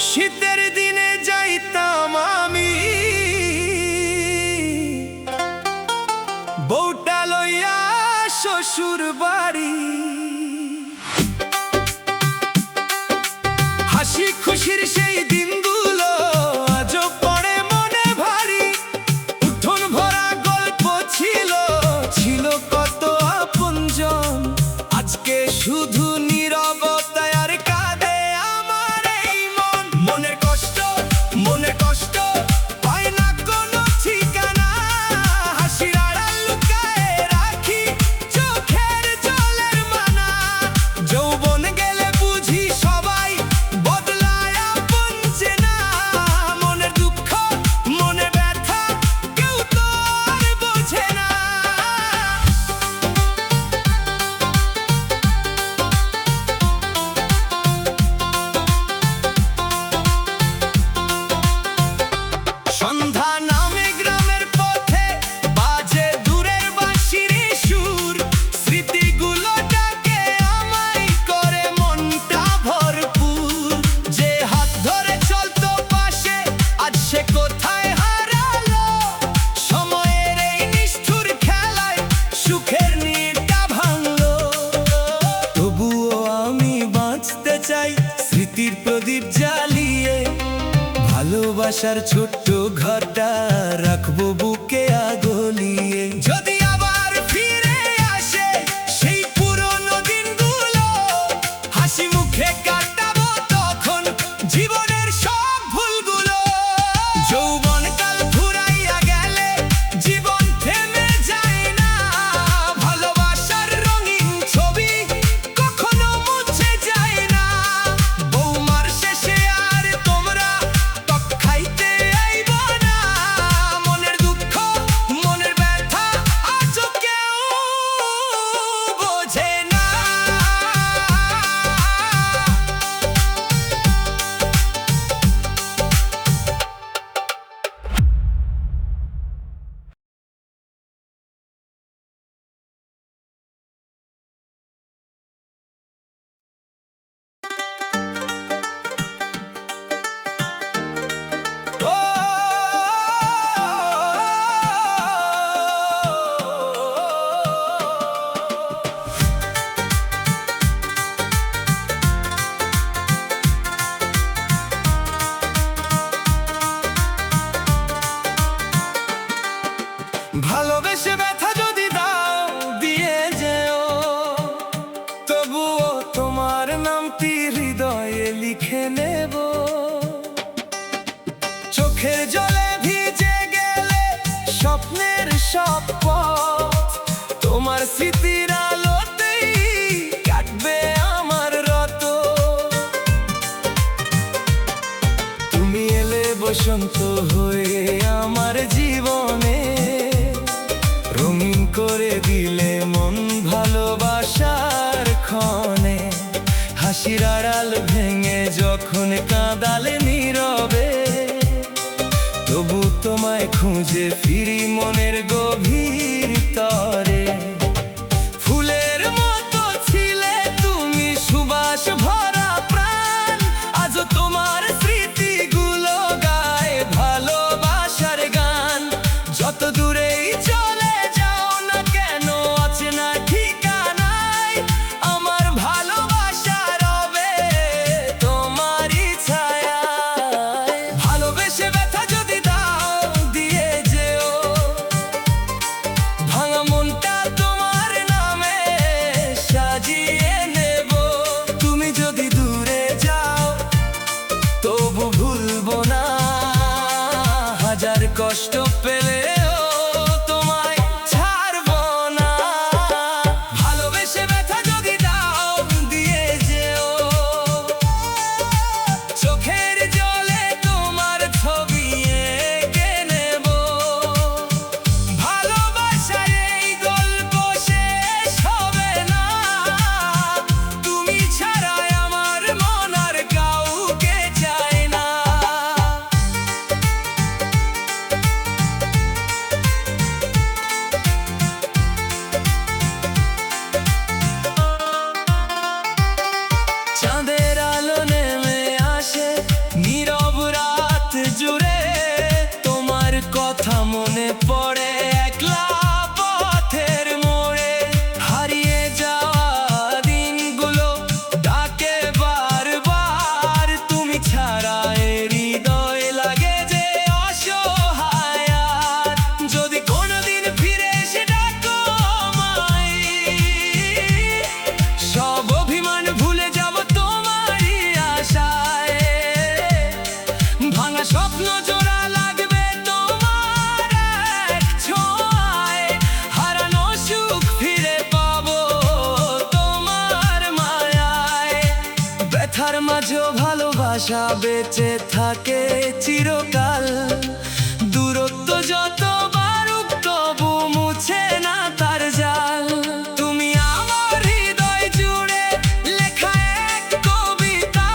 শীতের দিনে যাইতাম আমি বউটা লইয়া শ্বশুর বাড়ি। হাসি খুশির সেই দিনগুলো আজও পড়ে মনে ভারী। উঠোন ভরা গল্প ছিল, ছিল কত আপনজন। আজকে শুধু নীরবতায় আর কাঁদে আমার এই মন। মনের কষ্ট পায় না কোনো ঠিকানা। হাসির আড়াল লুকায়ে রাখি চোখের জলের মানা। যৌবন গেলে বুঝি সবাই বদলায় আপন চেনা। মনের দুঃখ মনে ব্যথা কেউ তো আর বোঝে না। সন্ধ্যা নামে গ্রামের পথে বাজে দূরের বাঁশির সুর। স্মৃতিগুলো ডাকে আমায় করে মনটা ভরপুর। যে হাত ধরে চলতো পাশে আজ সে কোথায় হারালো। সময়ের এই নিষ্ঠুর খেলায় সুখের নীড়টা ভাঙলো। তবুও আমি বাঁচতে চাই স্মৃতির প্রদীপ জ্বালিয়ে। ভালোবাসার ছোট্ট ঘরটা রাখবো বুকে আগলিয়ে। যদি আবার ফিরে আসে সেই পুরনো দিনগুলো, হাসি মুখে কাটাবো তখন জীবনের সব ভুলগুলো। যৌবনকাল ফুরাইয়া গেলে জীবন থেমে যায় না। ভালোবাসার রঙিন ছবি কখনো মুছে যায় না। বৌমার শেষে আর তোমরা টক খাইতে আইবা না। মনের দুঃখ মনের ব্যথা আজও কেউ বোঝে না। ভালোবেসে ব্যথা যদি দাও দিয়ে যেও, তবুও তোমার নামটি হৃদয়ে লিখে নেব। চোখের জলে ভিজে গেলে স্বপ্নের সব পথ তোমার স্মৃতির আলোতেই কাটবে আমার রত। তুমি এলে বসন্ত হয়ে আমার জীবনে, রঙিন করে দিলে মন ভালোবাসার ক্ষণে। হাসির আড়াল ভেঙে যখন কাঁদালে নীরবে, তবু তোমায় খুঁজে ফিরি মনের গভীর তরে। ফুলের মতো ছিলে তুমি সুবাস ভরা প্রাণ। আজও তোমার স্মৃতিগুলো গায় ভালোবাসার গান। যত দূরেই চলে যাও না কেন অচেনা ঠিকানায়, আমার ভালোবাসা রবে তোমারই ছায়ায়। ভালোবেসে ব্যথা যদি দাও দিয়ে যেও, ভাঙা মনটা ভালোবাসা বেঁচে থাকে চিরকাল। দূরত্ব যত বাড়ুক তবু মুছে না তার জাল। তুমি আমার হৃদয় জুড়ে লেখা এক কবিতা,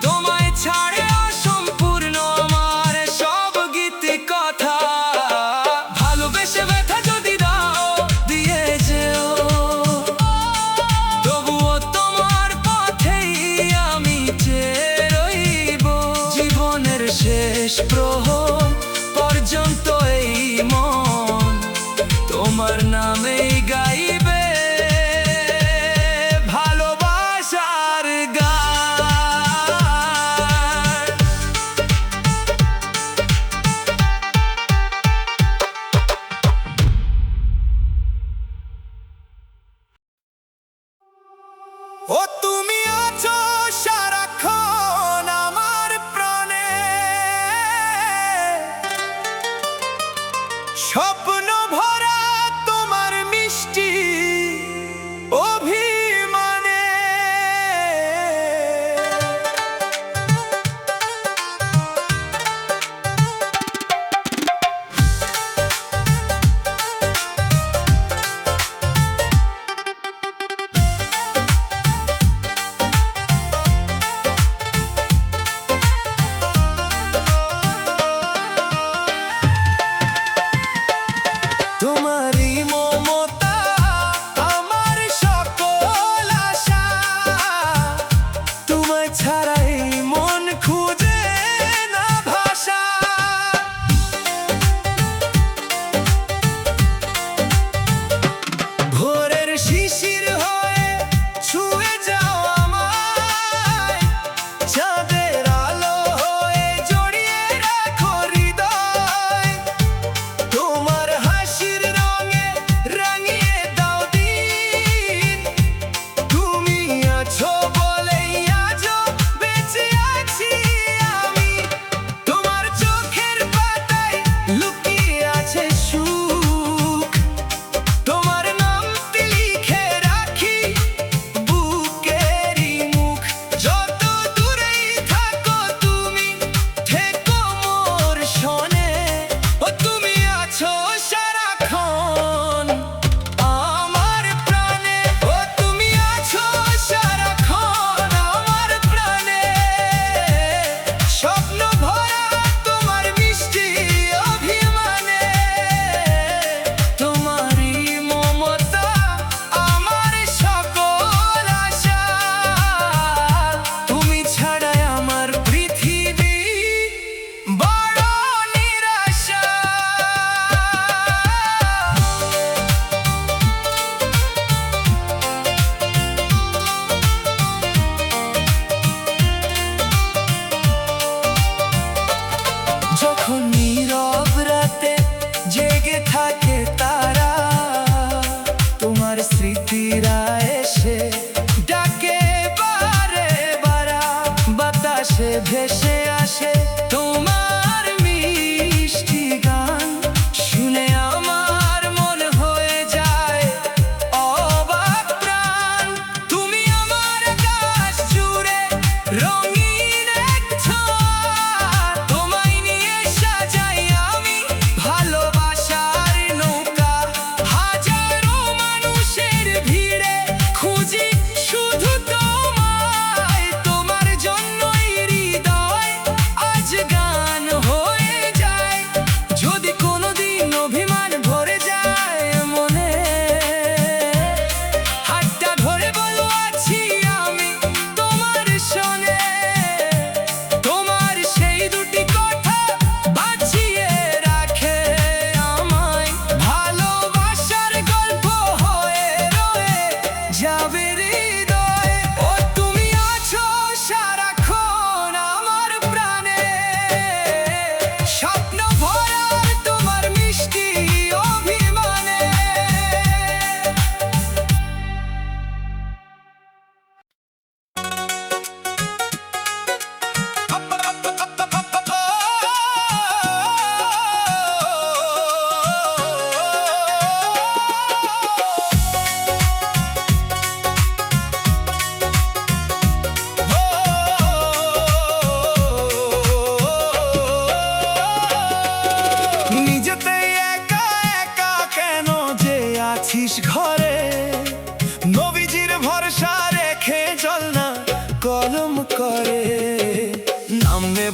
তোমায় ছাড়ে অসম্পূর্ণ আমার সব গীতি কথা। ভালোবেসে ব্যথা যদি দাও দিয়ে যেও, তবুও তোমার পথেই আমি চেয়ে রইব। জীবনের শেষ প্রহর পর্যন্ত এই মন তোমার নামেই গাইবে ভালোবাসার গান। ও তুমি আছো সারাক্ষণ আমার প্রাণে, স্বপ্ন ভরা তোমার মিষ্টি অভিমানে। তোমারই মমতা আমার সকল আশা, তোমায় ছাড়াই মন খুঁজে না ভাষা। ভোরের শিশির হয়ে ছুঁয়ে যাও আমায়, চাঁদের আলো হয়ে জড়িয়ে রাখো হৃদয়। তোমার হাসির রঙে রাঙিয়ে দাও দিন, তুমি আছো বলেই আজও বেঁচে আছি আমি। তোমার চোখের পাতায় লুকিয়ে আছে সুখ, তোমার নামটি লিখে রাখি বুকেরই মুখ। যত দূরেই থাকো তুমি থেকো মোর শনে, ও তুমি আছো সারাক্ষণ আমার প্রাণে। ও তুমি আছো সারাক্ষণ আমার প্রাণে, স্বপ্ন ভরা তোমার মিষ্টি অভিমানে। তোমারই মমতা আমার সকল আশা, তুমি ছাড়াই আমার পৃথিবী বড় নিরাশা। যখন নীরব রাতে জেগে থাকে তারা, তোমার স্মৃতিরা এসে ডাকে বারে বারা। বাতাসে ভেসে আসে তোমার মিষ্টি গান, শুনে আমার মন হয়ে যায় অবাক প্রাণ। তুমি আমার আকাশ জুড়ে রঙিন এক ছোঁয়া, তোমায় নিয়ে সাজাই আমি ভালোবাসার নৌকা। হাজারো মানুষের ভিড়ে খুঁজি শুধু তোমায়, তোমার জন্যই হৃদয় আজ গান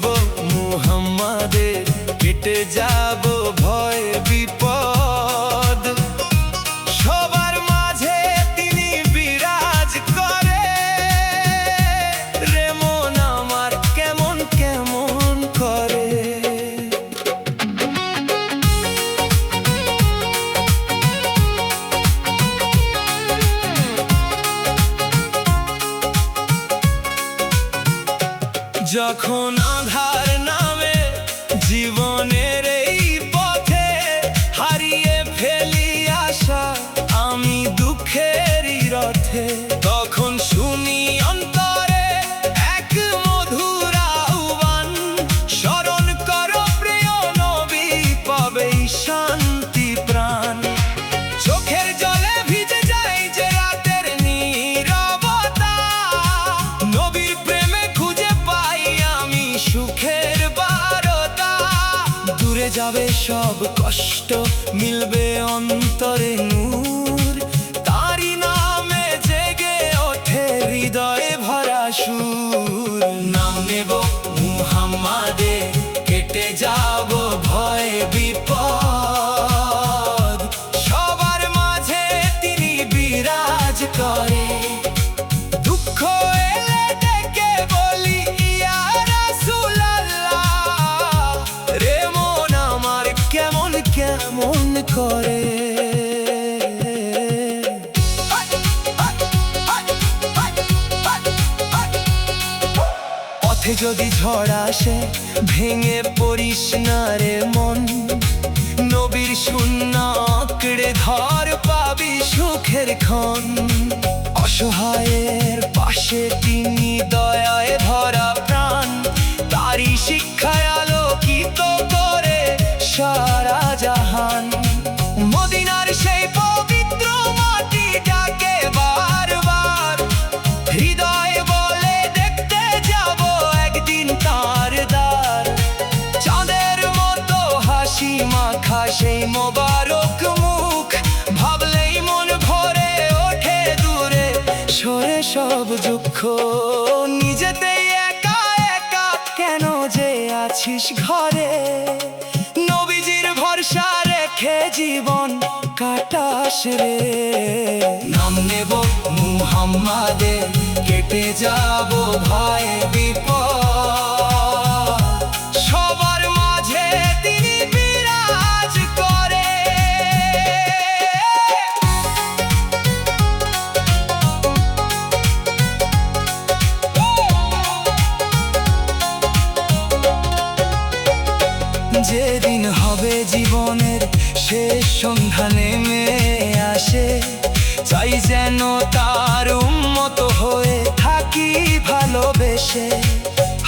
নেব মুহাম্মাদের, কেটে যাব ভয় বিপদ। সবার মাঝে তিনি বিরাজ করে, রে মন আমার কেমন কেমন করে। যখন আঁধার নামে জীবনের এই পথে, হারিয়ে ফেলি আশা আমি দুঃখেরই রথে, তখন শুনি অন্তরে এক মধুর আহ্বান, স্মরণ করো প্রিয় নবী, পাবেই শান্তি প্রাণ। চোখের জলে ভিজে যায় যে রাতের নীরবতা, নবীর প্রেমে খুঁজে পাই আমি সুখের বারতা। দূরে যাবে সব কষ্ট, মিলবে অন্তরে নূর, তারি নামে জেগে ওঠে হৃদয়ে ভরা সুর। নাম নেব মুহাম্মাদের, কেটে যাব ভয় বিপদ। সবার মাঝে তিনি বিরাজ করে, দুঃখ এলে ডেকে বলি ইয়া রাসূলুল্লাহ, রে মন আমার কেমন কেমন করে। পথে যদি ঝড় আসে ভেঙে পড়িস না রে মন, নবীর শূন্য আঁকড়ে ধর পাবি সুখের ক্ষণ। অসহায়ের পাশে তিনি দয়ায় ভরা প্রাণ, তারি শিক্ষায় আলোকিত করে সারা জাহান। মদিনার সেই পবিত্র মাটি ডাকে বারবার, হৃদয় বলে দেখতে যাব একদিন তার দ্বার। চাঁদের মতো হাসি মাখা সেই মোবারক মুখ, ভাবলেই মন ভরে ওঠে দূরে সরে সব দুঃখ। নিজেতেই একা একা কেন যে আছিস ঘরে, নবীজির ভরসা রেখে জীবন কাটাস রে। নাম নেব মুহাম্মাদের, কেটে যাব ভয় বিপদ। সবার মাঝে তিনি বিরাজ করে। যেদিন হবে জীবনের শেষ সন্ধ্যা নেমে আসে, চাই যেন তার উম্মত হয়ে থাকি ভালোবেসে।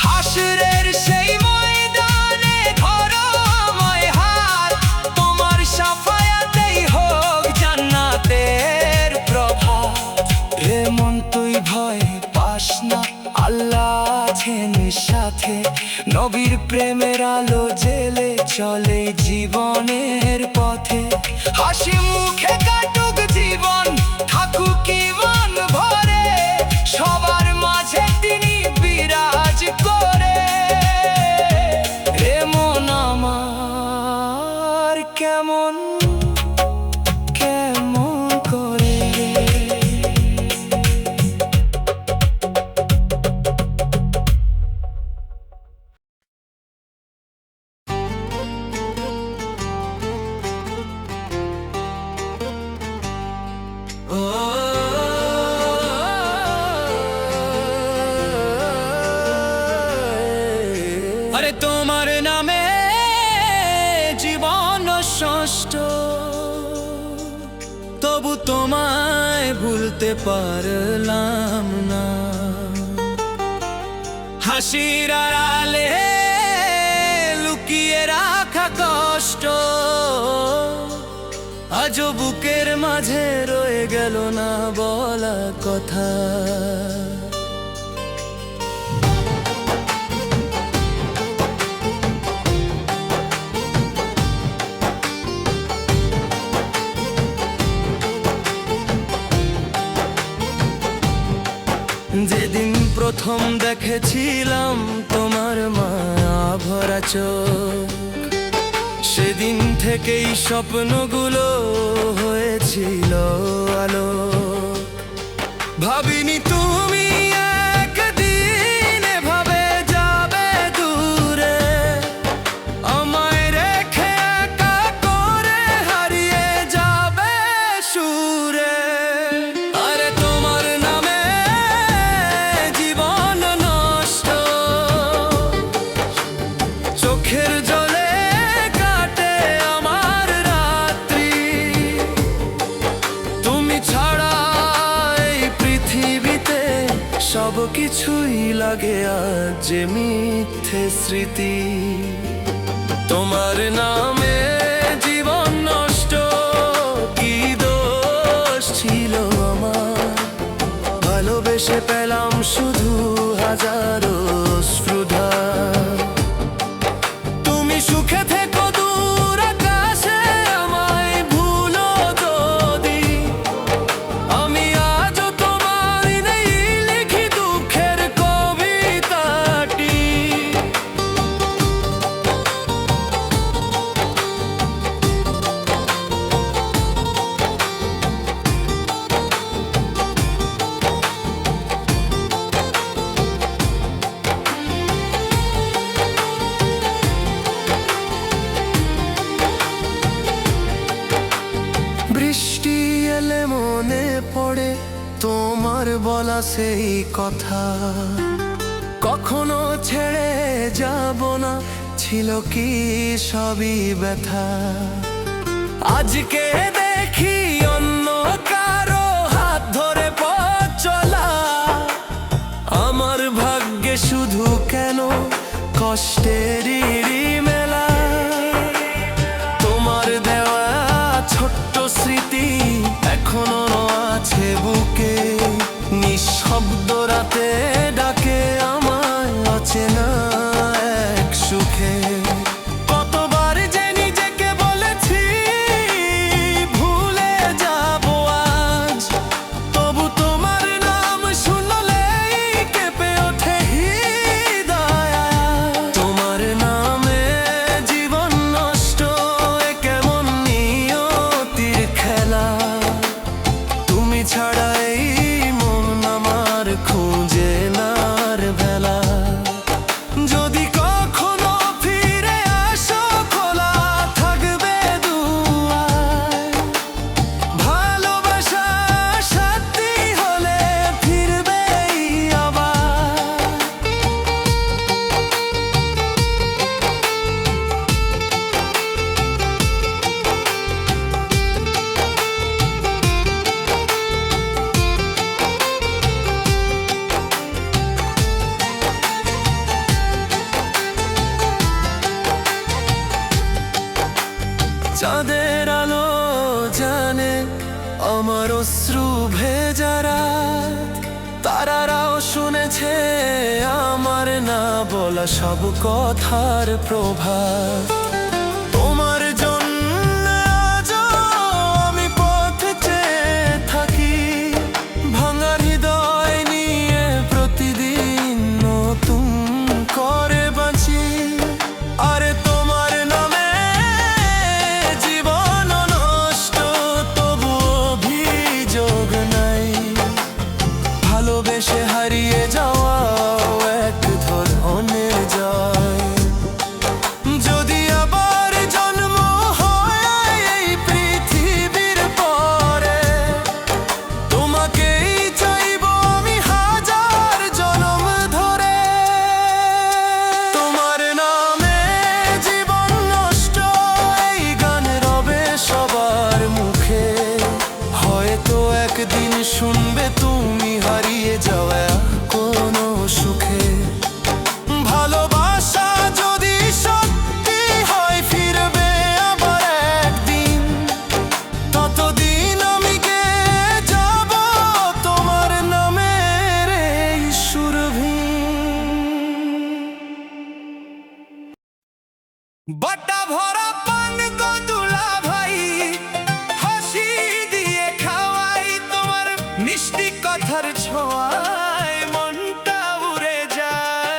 হাসরের সেই ময়দানে ধরো আমায় হাত, তোমার সাফায়াতেই হোক জান্নাতের প্রভাত। রে মন তুই ভয় পাস না, আল্লাহ আছেন সাথে, নবীর প্রেমের আলো জেলে চলে জীবনের পথে। হাসি মুখে কাটুক জীবন, থাকুক ঈমান ভরে, সবার মাঝে তিনি বিরাজ করে। রে মন আমার কেমন কেমন করে। আরে তোমার নামে জীবন ষষ্ঠ, তবু তোমায় ভুলতে পারলাম না। হাসির আড়ালে লুকিয়ে রাখা কষ্ট, আজও বুকের মাঝে রয়ে গেল না বলা কথা। যেদিন প্রথম দেখেছিলাম তোমার মা চোখ। সেদিন থেকেই স্বপ্নগুলো হয়েছিল আলো। ভাবিনি তুমি একদিন এভাবে যাবে দূরে, আমায় রেখে একা করে হারিয়ে যাবে সুরে। আরে তোমার নামে জীবন নষ্ট, চোখের জলে কাটে আমার রাত্রি। তুমি ছাড়া এই পৃথিবীতে সব কিছুই লাগে আজ যে মিথ্যে স্মৃতি। তোমার নামে জীবন নষ্ট, কি দোষ ছিল আমার? ভালোবেসে পেলাম শুধু হাজারো স্পৃহা। তুমি সুখে থেকো দূর আকাশে, আমায় ভুলো যদি। আমি আজও তোমার নেই লিখি দুঃখের কবিতাটি। বৃষ্টি এলে মনে পড়ে তোমার বলা সেই কথা, কখনো ছেড়ে যাব না ছিল কি সবই ব্যথা। আজকে দেখি অন্য কারো হাত ধরে পথ চলা, আমার ভাগ্যে শুধু কেন কষ্টেরই মেলা। তোমার দেওয়া ছোট্ট স্মৃতি এখনো আছে বুকে, নিঃশব্দ রাতে ডাকে আমায় অচেনা এক সুখে। কতবার যে নিজেকে বলেছি ভুলে যাব আজ, তবু তোমার নাম শুনলেই কেঁপে ওঠে হৃদয়। তোমার নামে জীবন নষ্ট, এ কেমন নিয়তির খেলা। তুমি ছাড়া এই মন আমার খুঁজে নার ভেলা। যদি কখনো ফিরে আসো খোলা থাকবে দুয়ার, ভালোবাসা সত্যি হলে ফিরবেই আবার। চাঁদের আলো জানে আমার অশ্রু ভেজা রাত, তারারাও শুনেছে আমার না বলা সব কথার প্রভাব। তোমার জন্য আজও আমি পথে চেয়ে থাকি, ভাঙা হৃদয় নিয়ে প্রতিদিন নতুন করে বাঁচি। আরে তোমার নামে জীবন নষ্ট, তবু অভিযোগ নাই। ভালোবেসে হারিয়ে যাওয়া এক ধরনের জয়। যদি আবার জন্ম হয় এই পৃথিবীর পরে, তোমাকেই চাইব আমি হাজার জনম ধরে। তোমার নামে জীবন নষ্ট, এই গান রবে সবার মুখে। হয়তো একদিন শুনবে তুমি হারিয়ে যাওয়া কোনো সুখে। ভালোবাসা যদি সত্যি হয় ফিরবে আবার একদিন, ততদিন আমি গেয়ে যাব তোমার নামের এই সুরভি। বটা ভরা পান গো দুলা ভাই, হাসি দিয়ে খাওয়াই তোমার মিষ্টি কথার ছোঁয়ায় মনটা উড়ে যায়।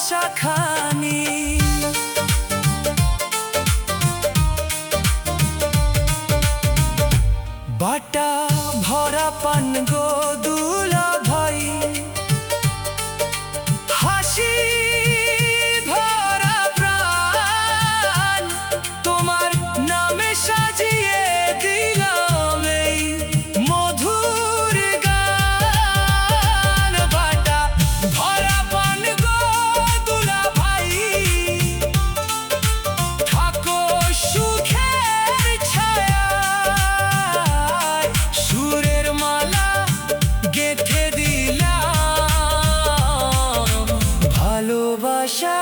ভালোবাসা খানি। বাটা ভরা পান গো দুলা ভাই, হাসি ভরা প্রাণ, তোমার নামে সাজিয়ে দিলাম এই মধুর গান। বাটা ভরা পান গো দুলা ভাই, থাকো সুখের ছায়ায়, সুরের মালা গেঁথে দিলাম ভালোবাসা।